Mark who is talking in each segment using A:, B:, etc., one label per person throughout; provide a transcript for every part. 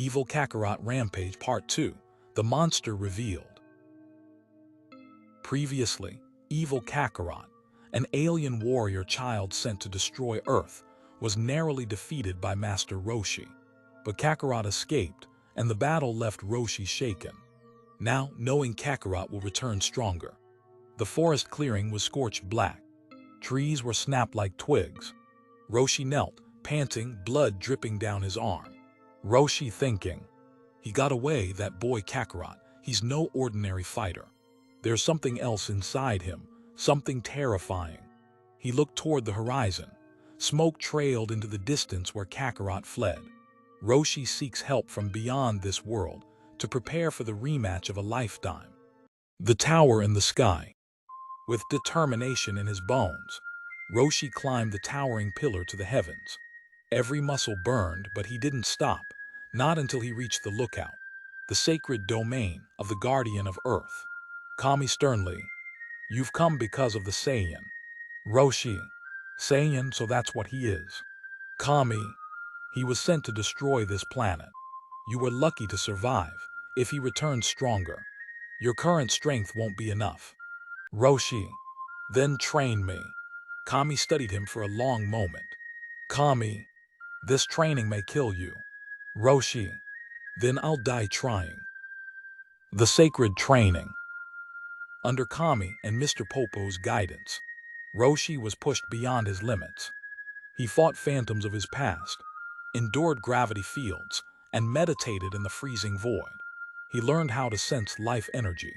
A: Evil Kakarot Rampage Part 2, The Monster Revealed. Previously, Evil Kakarot, an alien warrior child sent to destroy Earth, was narrowly defeated by Master Roshi. But Kakarot escaped, and the battle left Roshi shaken. Now, knowing Kakarot will return stronger, the forest clearing was scorched black. Trees were snapped like twigs. Roshi knelt, panting, blood dripping down his arm. Roshi thinking, he got away, that boy Kakarot, he's no ordinary fighter. There's something else inside him, something terrifying. He looked toward the horizon. Smoke trailed into the distance where Kakarot fled. Roshi seeks help from beyond this world to prepare for the rematch of a lifetime. The tower in the sky. With determination in his bones, Roshi climbed the towering pillar to the heavens. Every muscle burned, but he didn't stop, not until he reached the lookout, the sacred domain of the guardian of Earth. Kami sternly, "You've come because of the Saiyan." Roshi, "Saiyan, so that's what he is." Kami, "He was sent to destroy this planet. You were lucky to survive. If he returns stronger, your current strength won't be enough." Roshi, "Then train me." Kami studied him for a long moment. Kami, "This training may kill you." Roshi, "Then I'll die trying." The sacred training. Under Kami and Mr. Popo's guidance, Roshi was pushed beyond his limits. He fought phantoms of his past, endured gravity fields, and meditated in the freezing void. He learned how to sense life energy,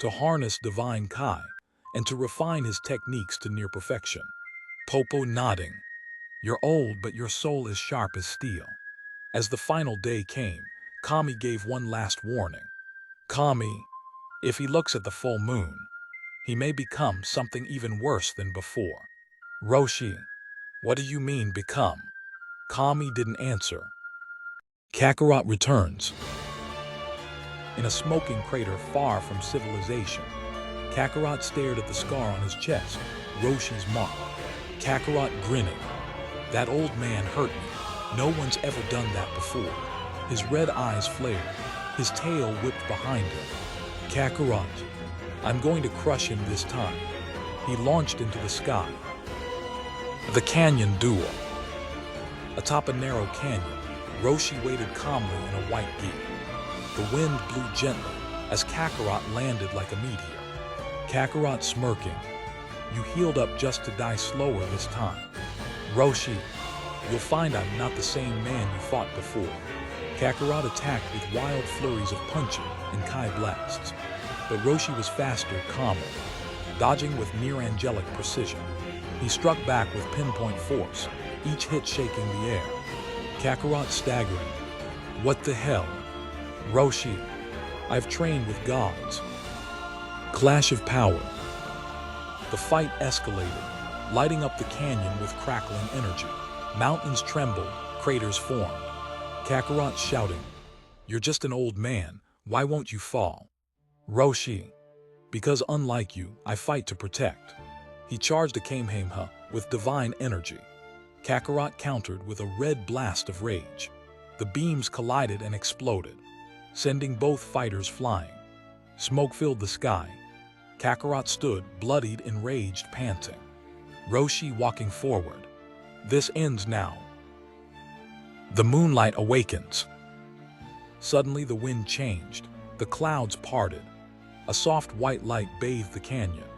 A: to harness divine Kai, and to refine his techniques to near perfection. Popo nodding, "You're old, but your soul is sharp as steel." As the final day came, Kami gave one last warning. Kami, "If he looks at the full moon, he may become something even worse than before." Roshi, "What do you mean, become?" Kami didn't answer. Kakarot returns. In a smoking crater far from civilization, Kakarot stared at the scar on his chest, Roshi's mark. Kakarot grinning, "That old man hurt me. No one's ever done that before." His red eyes flared, his tail whipped behind him. Kakarot, "I'm going to crush him this time." He launched into the sky. The Canyon Duel. Atop a narrow canyon, Roshi waited calmly in a white gi. The wind blew gently as Kakarot landed like a meteor. Kakarot smirking, "You healed up just to die slower this time." Roshi, "You'll find I'm not the same man you fought before." Kakarot attacked with wild flurries of punching and Kai blasts. But Roshi was faster, calmer, dodging with near-angelic precision. He struck back with pinpoint force, each hit shaking the air. Kakarot staggering, "What the hell?" Roshi, "I've trained with gods." Clash of power. The fight escalated, lighting up the canyon with crackling energy. Mountains trembled, craters formed. Kakarot shouting, "You're just an old man, why won't you fall?" Roshi, "Because unlike you, I fight to protect." He charged a Kamehameha with divine energy. Kakarot countered with a red blast of rage. The beams collided and exploded, sending both fighters flying. Smoke filled the sky. Kakarot stood, bloodied, enraged, panting. Roshi walking forward. "This ends now." The moonlight awakens. Suddenly the wind changed. The clouds parted. A soft white light bathed the canyon.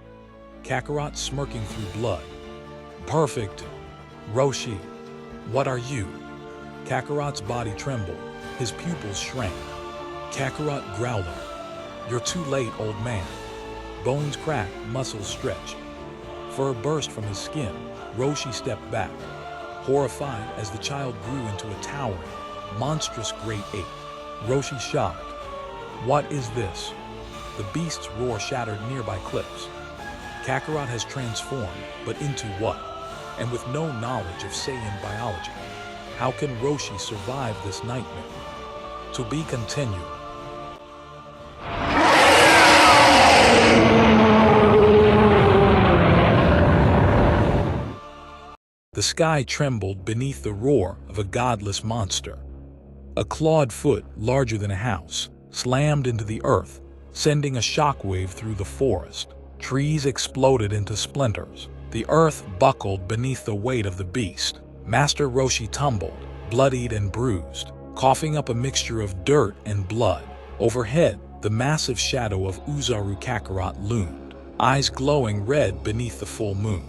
A: Kakarot smirking through blood. "Perfect." Roshi, "What are you?" Kakarot's body trembled. His pupils shrank. Kakarot growling, "You're too late, old man." Bones cracked, muscles stretched. Fur burst from his skin. Roshi stepped back, horrified as the child grew into a towering, monstrous great ape. Roshi shocked, "What is this?" The beast's roar shattered nearby cliffs. Kakarot has transformed, but into what? And with no knowledge of Saiyan biology, how can Roshi survive this nightmare? To be continued. The sky trembled beneath the roar of a godless monster. A clawed foot, larger than a house, slammed into the earth, sending a shockwave through the forest. Trees exploded into splinters. The earth buckled beneath the weight of the beast. Master Roshi tumbled, bloodied and bruised, coughing up a mixture of dirt and blood. Overhead, the massive shadow of Uzaru Kakarot loomed, eyes glowing red beneath the full moon.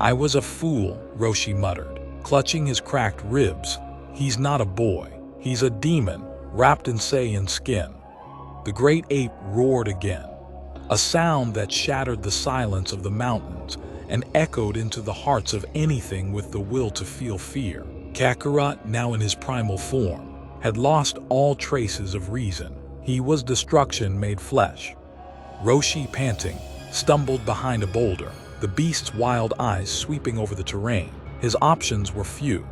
A: "I was a fool," Roshi muttered, clutching his cracked ribs. "He's not a boy. He's a demon, wrapped in Saiyan skin." The great ape roared again, a sound that shattered the silence of the mountains and echoed into the hearts of anything with the will to feel fear. Kakarot, now in his primal form, had lost all traces of reason. He was destruction made flesh. Roshi, panting, stumbled behind a boulder, the beast's wild eyes sweeping over the terrain. His options were few.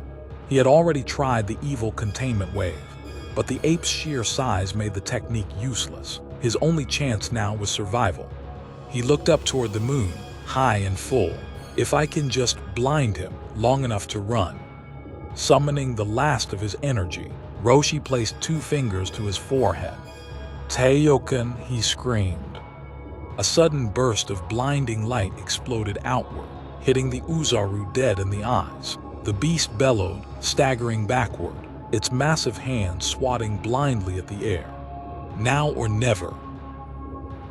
A: He had already tried the evil containment wave, but the ape's sheer size made the technique useless. His only chance now was survival. He looked up toward the moon, high and full. If I can just blind him long enough to run. Summoning the last of his energy, Roshi placed 2 fingers to his forehead. "Teioken," he screamed. A sudden burst of blinding light exploded outward, hitting the Uzaru dead in the eyes. The beast bellowed, staggering backward, its massive hands swatting blindly at the air. Now or never.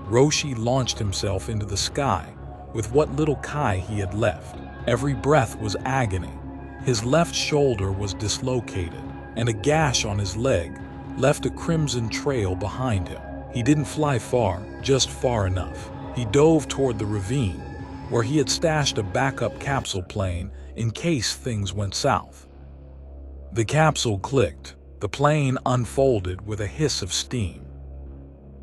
A: Roshi launched himself into the sky with what little Kai he had left. Every breath was agony. His left shoulder was dislocated, and a gash on his leg left a crimson trail behind him. He didn't fly far, just far enough. He dove toward the ravine, where he had stashed a backup capsule plane in case things went south. The capsule clicked. The plane unfolded with a hiss of steam.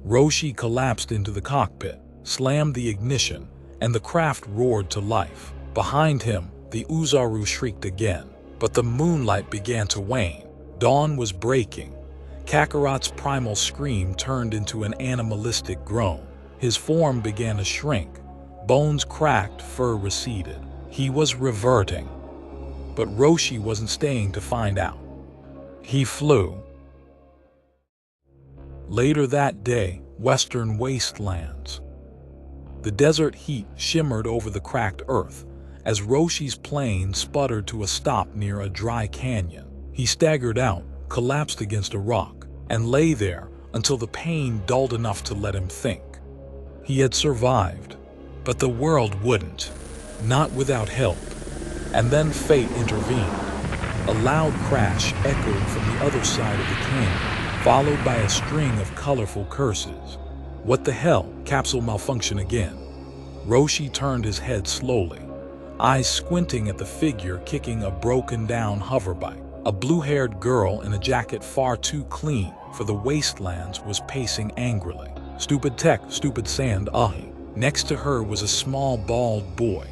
A: Roshi collapsed into the cockpit, slammed the ignition, and the craft roared to life. Behind him, the Uzaru shrieked again, but the moonlight began to wane. Dawn was breaking. Kakarot's primal scream turned into an animalistic groan. His form began to shrink. Bones cracked, fur receded. He was reverting. But Roshi wasn't staying to find out. He flew. Later that day, western wastelands. The desert heat shimmered over the cracked earth as Roshi's plane sputtered to a stop near a dry canyon. He staggered out, collapsed against a rock, and lay there until the pain dulled enough to let him think. He had survived, but the world wouldn't, not without help. And then fate intervened. A loud crash echoed from the other side of the canyon, followed by a string of colorful curses. What the hell? Capsule malfunction again. Roshi turned his head slowly, eyes squinting at the figure kicking a broken-down hoverbike. A blue-haired girl in a jacket far too clean for the wastelands was pacing angrily. Stupid tech, stupid sand, ahi. Next to her was a small, bald boy.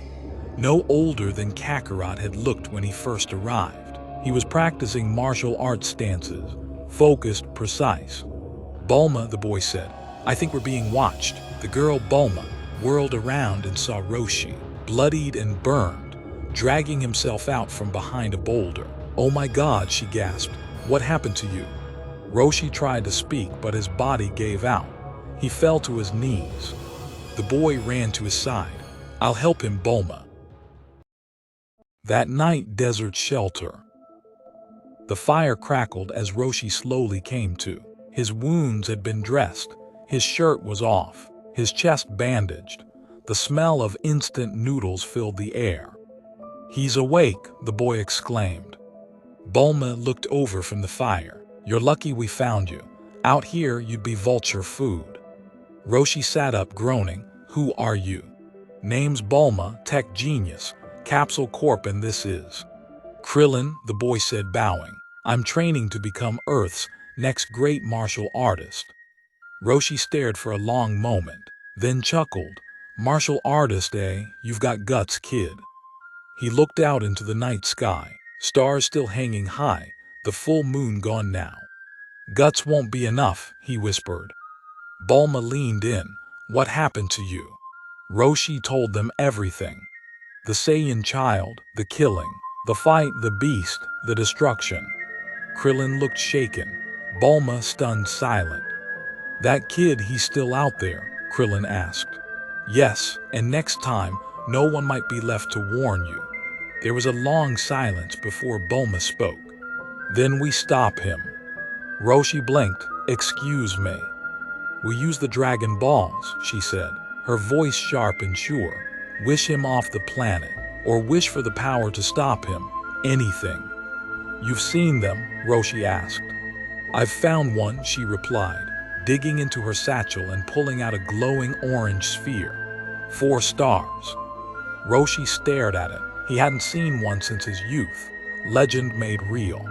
A: No older than Kakarot had looked when he first arrived. He was practicing martial arts stances, focused, precise. "Bulma," the boy said, "I think we're being watched." The girl, Bulma, whirled around and saw Roshi, bloodied and burned, dragging himself out from behind a boulder. "Oh my God," she gasped. "What happened to you?" Roshi tried to speak, but his body gave out. He fell to his knees. The boy ran to his side. "I'll help him, Bulma." That night, desert shelter. The fire crackled as Roshi slowly came to. His wounds had been dressed. His shirt was off, his chest bandaged. The smell of instant noodles filled the air. "He's awake," the boy exclaimed. Bulma looked over from the fire. "You're lucky we found you. Out here, you'd be vulture food." Roshi sat up, groaning. "Who are you?" "Name's Bulma, tech genius, Capsule Corp, and this is Krillin," the boy said, bowing. "I'm training to become Earth's next great martial artist." Roshi stared for a long moment, then chuckled. "Martial artist, eh? You've got guts, kid." He looked out into the night sky, stars still hanging high, the full moon gone now. "Guts won't be enough," he whispered. Bulma leaned in. "What happened to you?" Roshi told them everything. The Saiyan child, the killing, the fight, the beast, the destruction. Krillin looked shaken. Bulma stunned silent. That kid, he's still out there? Krillin asked. Yes, and next time, no one might be left to warn you. There was a long silence before Bulma spoke. Then we stop him. Roshi blinked. Excuse me. We use the Dragon Balls, she said, her voice sharp and sure. Wish him off the planet, or wish for the power to stop him. Anything. You've seen them? Roshi asked. I've found one, she replied, digging into her satchel and pulling out a glowing orange sphere. 4 stars. Roshi stared at it. He hadn't seen one since his youth. Legend made real.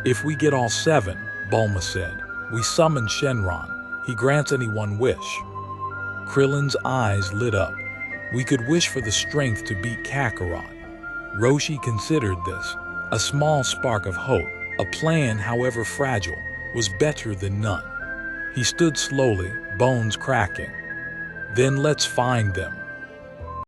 A: If we get all 7, Bulma said, we summon Shenron. He grants any one wish. Krillin's eyes lit up. We could wish for the strength to beat Kakarot. Roshi considered this. A small spark of hope, a plan, however fragile, was better than none. He stood slowly, bones cracking. Then let's find them,